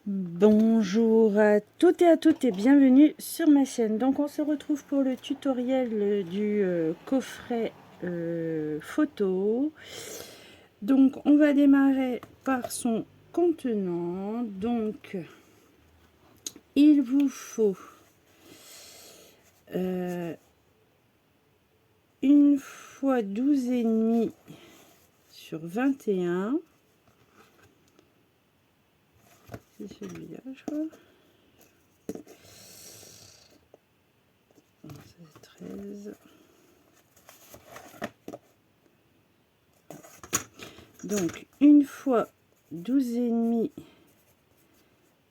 Bonjour à toutes et à toutes et bienvenue sur ma chaîne. Donc on se retrouve pour le tutoriel du coffret photo. Donc on va démarrer par son contenant. Donc il vous faut une fois 12,5 sur 21. C'est celui-là, je crois. Non, c'est 13. Donc une fois 12,5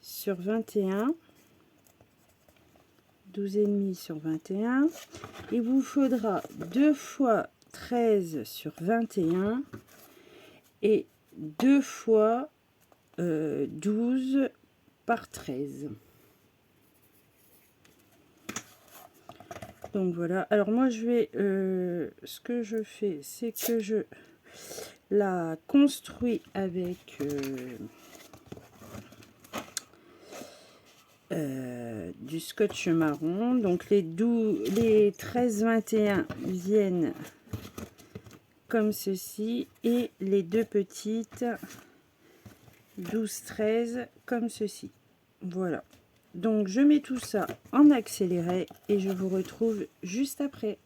sur 21. 12,5 sur 21. Il vous faudra 2 fois 13 sur 21 et 2 fois 12 par 13. Donc voilà. Alors moi je vais, ce que je fais, c'est que je la construis avec du scotch marron. Donc les 13-21 viennent comme ceci et les deux petites 12-13 comme ceci. Voilà. Donc je mets tout ça en accéléré et je vous retrouve juste après.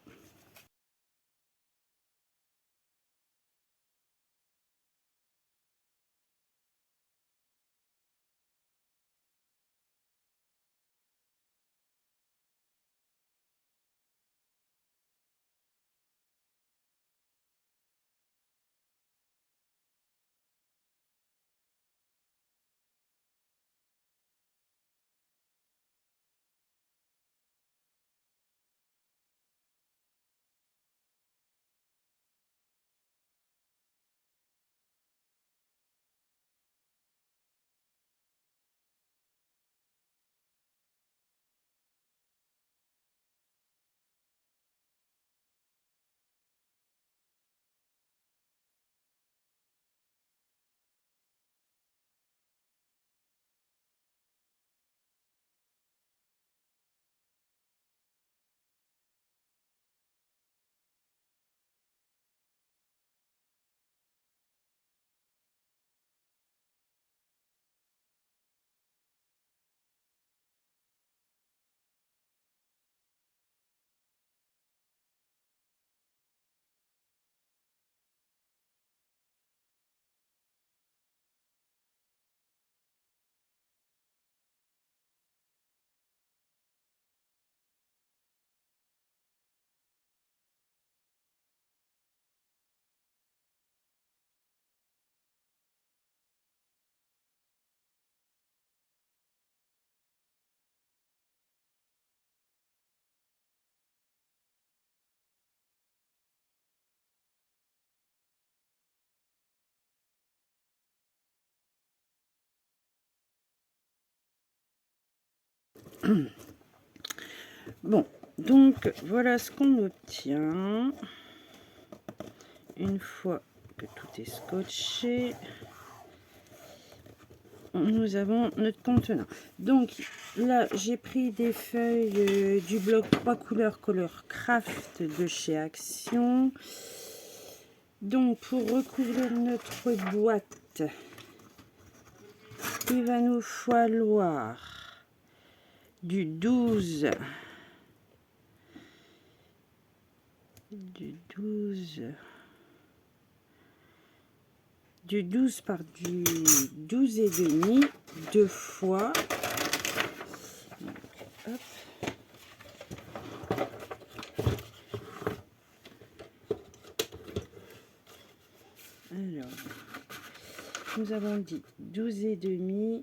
Bon, donc voilà ce qu'on obtient une fois que tout est scotché. Nous avons notre contenant. Donc là, j'ai pris des feuilles du bloc 3 couleurs Color Craft de chez Action. Donc pour recouvrir notre boîte, il va nous falloir du 12 par du 12,5 deux fois. Donc, hop. Alors, nous avons dit 12,5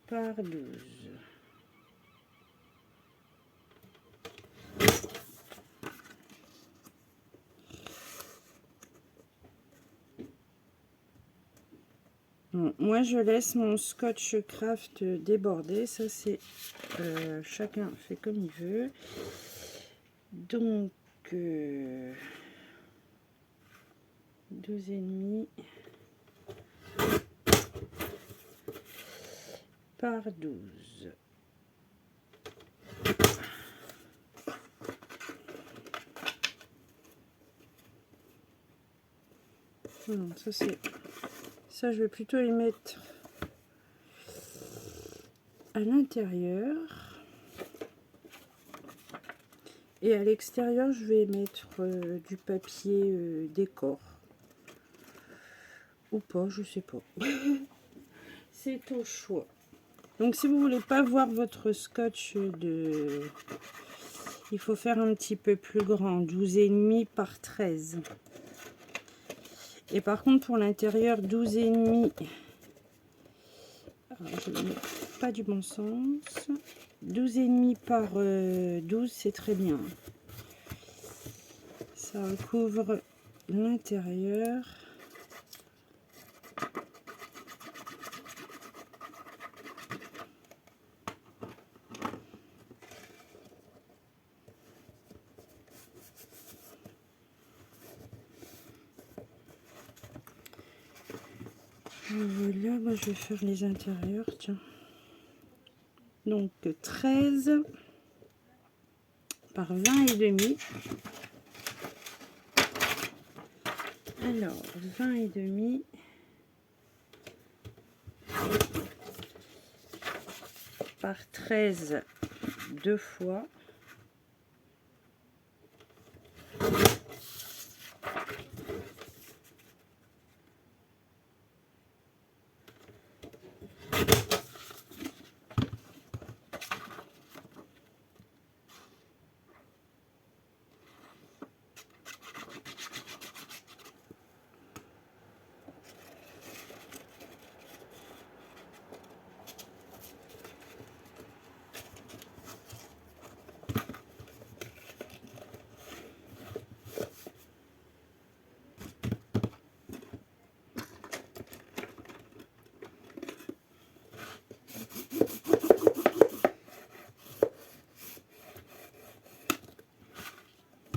par 12. Bon, moi, je laisse mon scotch craft déborder. Ça, c'est chacun fait comme il veut. Donc, 12,5 par 12. Non, ça c'est... Ça, je vais plutôt les mettre à l'intérieur. Et à l'extérieur, je vais mettre du papier décor. Ou pas, je sais pas. C'est au choix. Donc, si vous voulez pas voir votre scotch de... Il faut faire un petit peu plus grand, 12,5 par 13. Et par contre, pour l'intérieur, 12,5... Alors, je ne mets pas du bon sens. 12,5 par 12, c'est très bien. Ça recouvre l'intérieur. Voilà, moi je vais faire les intérieurs, tiens. Donc 13 par 20,5. Alors 20,5 par 13 deux fois.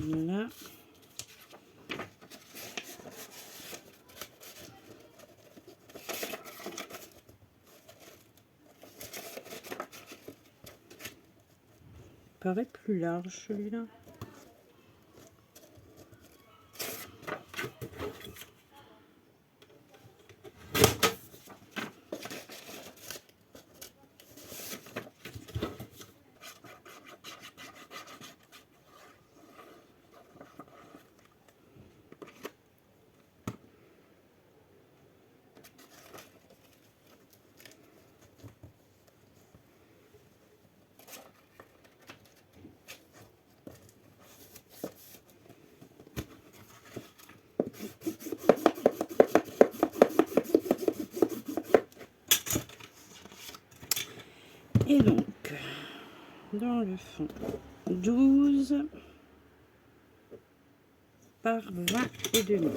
Voilà. Paraît plus large celui-là. Et donc, dans le fond, 12 par 20,5.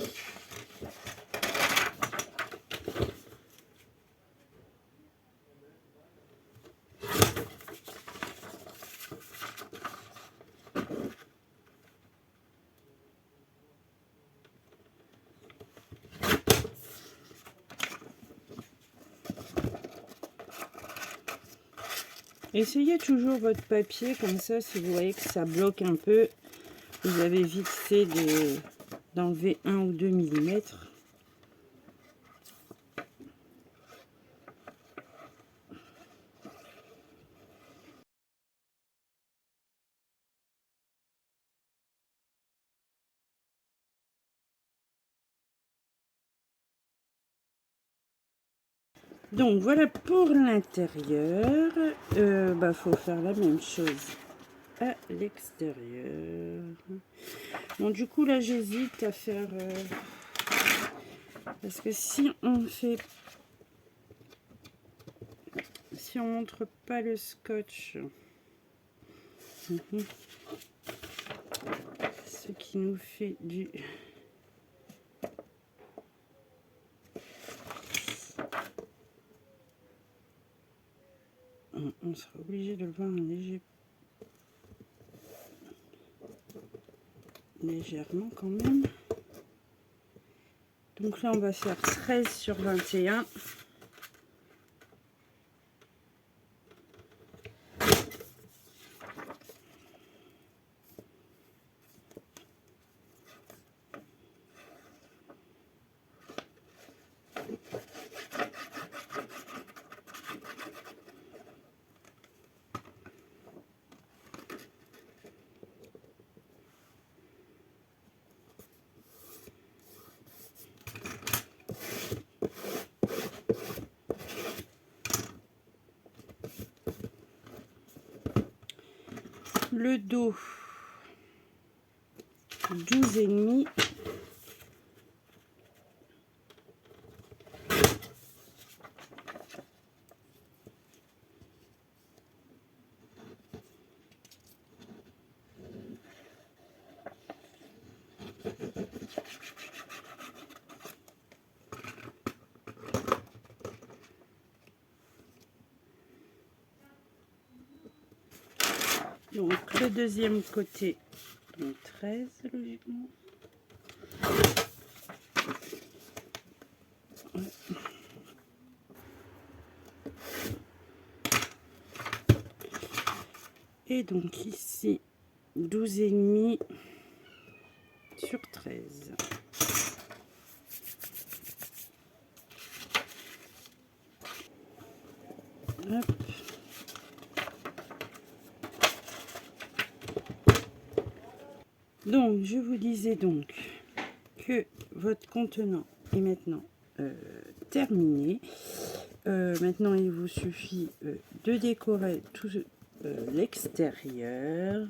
Essayez toujours votre papier, comme ça, si vous voyez que ça bloque un peu, vous avez vite fait d'enlever 1 ou 2 mm. Donc voilà pour l'intérieur. Faut faire la même chose à l'extérieur. Bon, du coup là j'hésite à faire parce que si on montre pas le scotch, ce qui nous fait du on sera obligé de le voir légèrement quand même. Donc là on va faire 13 sur 21. le dos 12,5. Donc le deuxième côté, donc 13 logiquement. Et donc ici 12,5 sur 13. Hop. Donc je vous disais donc que votre contenant est maintenant terminé. Maintenant il vous suffit de décorer tout l'extérieur.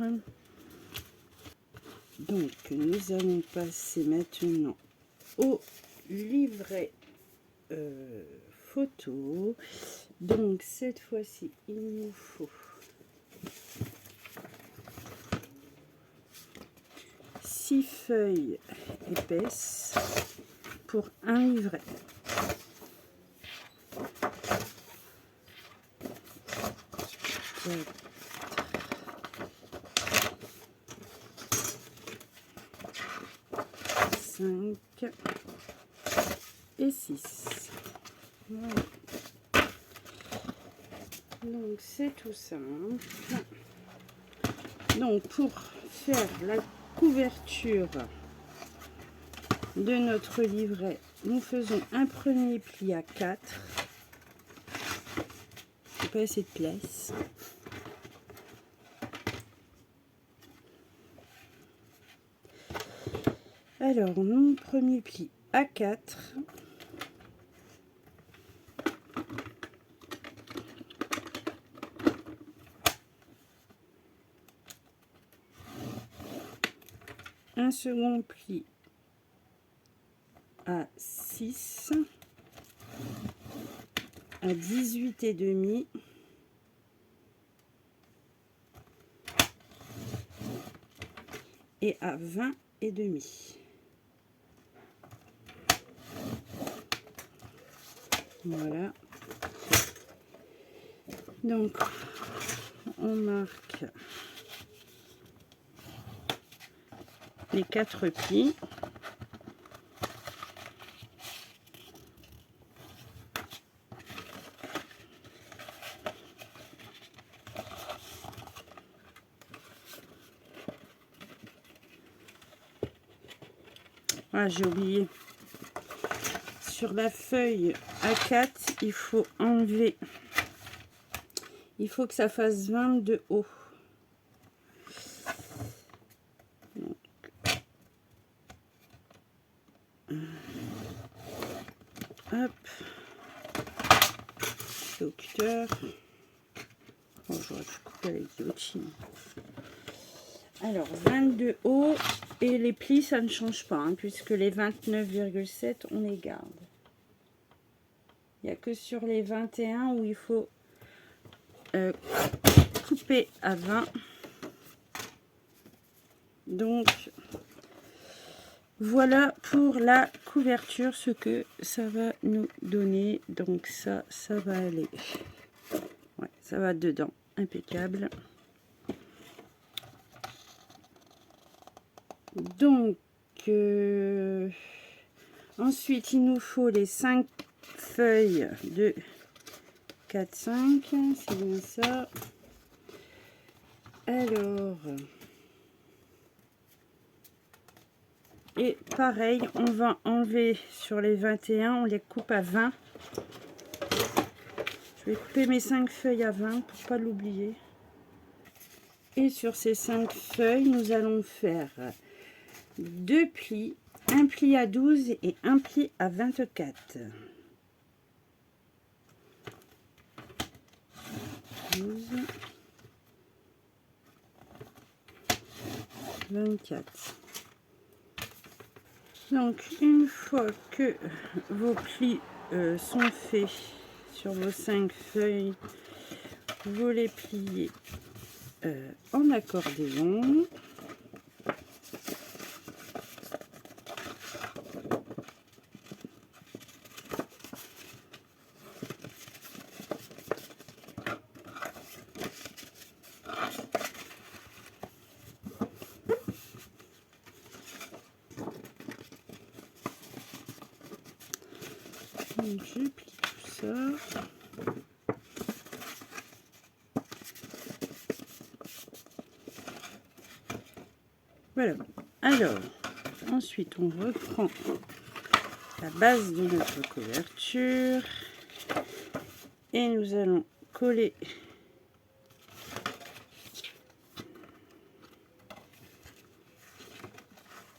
Donc nous allons passer maintenant au livret photo. Donc cette fois-ci il nous faut 6 feuilles épaisses pour un livret. Cinq et 6. Voilà. Donc c'est tout simple. Donc pour faire la couverture de notre livret, nous faisons un premier pli à 4. Il n'y a pas assez de place. Alors, mon premier pli à 4. Un second pli à 6, à 18,5 et à 20,5. Voilà. Donc, on marque les 4 plis. Ah, j'ai oublié. Sur la feuille A4, il faut enlever. Il faut que ça fasse 20 de haut. Donc, hop. Le cutter. Oh, j'aurais pu couper avec guillotine. Alors, 22 haut. Et les plis, ça ne change pas, hein, puisque les 29,7, on les garde. Il n'y a que sur les 21 où il faut couper à 20. Donc, voilà pour la couverture, ce que ça va nous donner. Donc ça va aller. Ouais, ça va dedans. Impeccable. Donc, ensuite, il nous faut les 5 feuilles de 4-5. C'est bien ça. Alors, et pareil, on va enlever sur les 21, on les coupe à 20. Je vais couper mes 5 feuilles à 20 pour pas l'oublier. Et sur ces 5 feuilles, nous allons faire 2 plis, un pli à 12 et un pli à 24. 12, 24. Donc une fois que vos plis sont faits sur vos 5 feuilles, vous les pliez en accordéon. Donc, je plie tout ça. Voilà. Alors, ensuite, on reprend la base de notre couverture et nous allons coller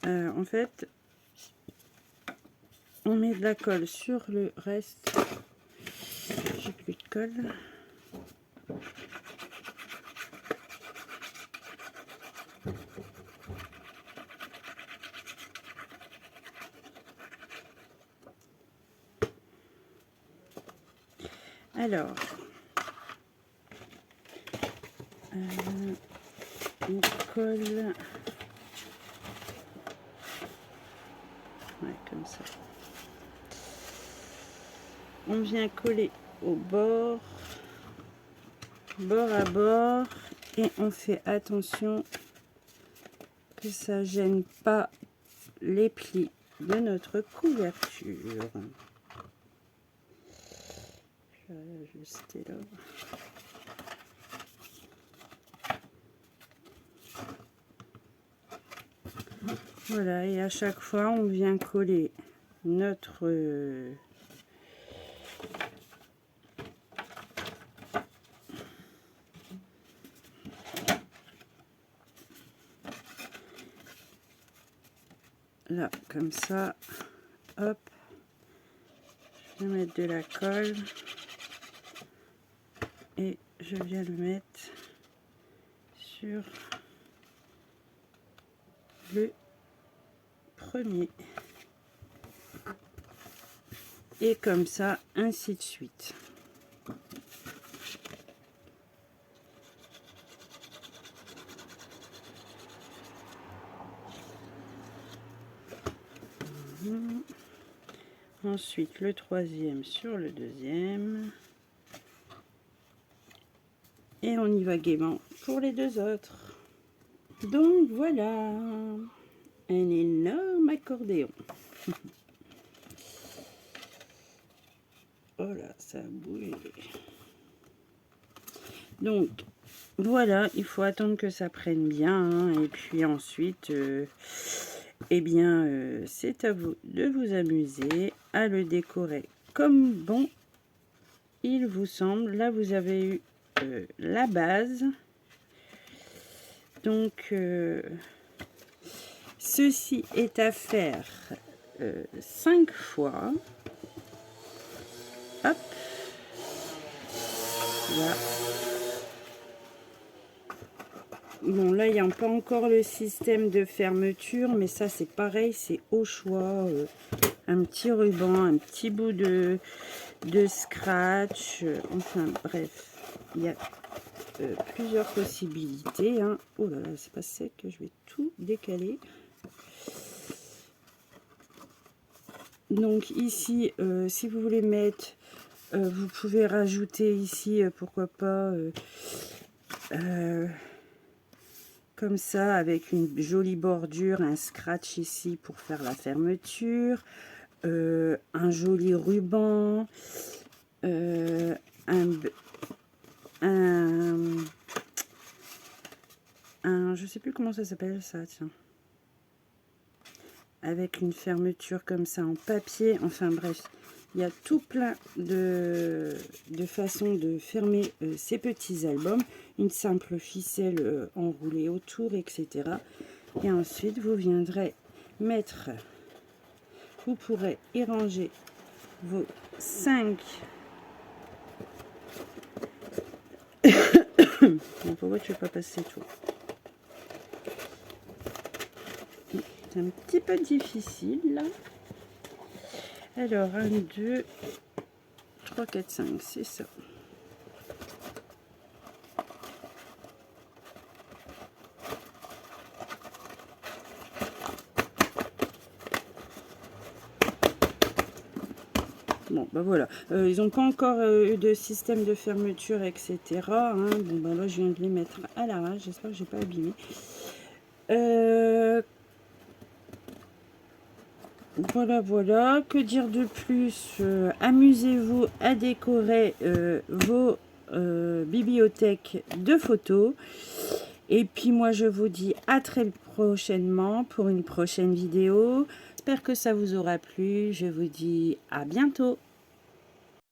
en fait, on met de la colle sur le reste. J'ai plus de colle. Alors, on colle, ouais, comme ça. On vient coller au bord, bord à bord, et on fait attention que ça gêne pas les plis de notre couverture. Je vais ajuster là. Voilà, et à chaque fois on vient coller notre là, comme ça, hop, je vais mettre de la colle et je viens le mettre sur le premier et comme ça, ainsi de suite. Ensuite le troisième sur le deuxième et on y va gaiement pour les deux autres. Donc voilà, un énorme accordéon. Oh là, ça a bougé. Donc voilà, il faut attendre que ça prenne bien, hein, et puis ensuite eh bien c'est à vous de vous amuser à le décorer comme bon il vous semble. Là vous avez eu la base, donc ceci est à faire 5 fois. Hop, voilà. Bon, là il n'y a pas encore le système de fermeture, mais ça c'est pareil, c'est au choix. Un petit ruban, un petit bout de scratch, enfin bref, il y a plusieurs possibilités, hein. Oh là là, c'est pas sec, je vais tout décaler. Donc ici, si vous voulez mettre, vous pouvez rajouter ici, pourquoi pas, comme ça, avec une jolie bordure, un scratch ici pour faire la fermeture, un joli ruban, je sais plus comment ça s'appelle ça, tiens, avec une fermeture comme ça en papier. Enfin bref, il y a tout plein de façons de fermer ces petits albums. Une simple ficelle enroulée autour, etc. Et ensuite vous viendrez mettre, vous pourrez y ranger vos 5 pourquoi tu veux pas passer tout? c'est un petit peu difficile là. Alors 1, 2, 3, 4, 5, c'est ça. Bon, ben voilà. Ils n'ont pas encore eu de système de fermeture, etc. Hein. Bon, ben là, je viens de les mettre à l'arrache. J'espère que je n'ai pas abîmé. Voilà, voilà. Que dire de plus? Amusez-vous à décorer vos bibliothèques de photos. Et puis moi, je vous dis à très prochainement pour une prochaine vidéo. J'espère que ça vous aura plu. Je vous dis à bientôt.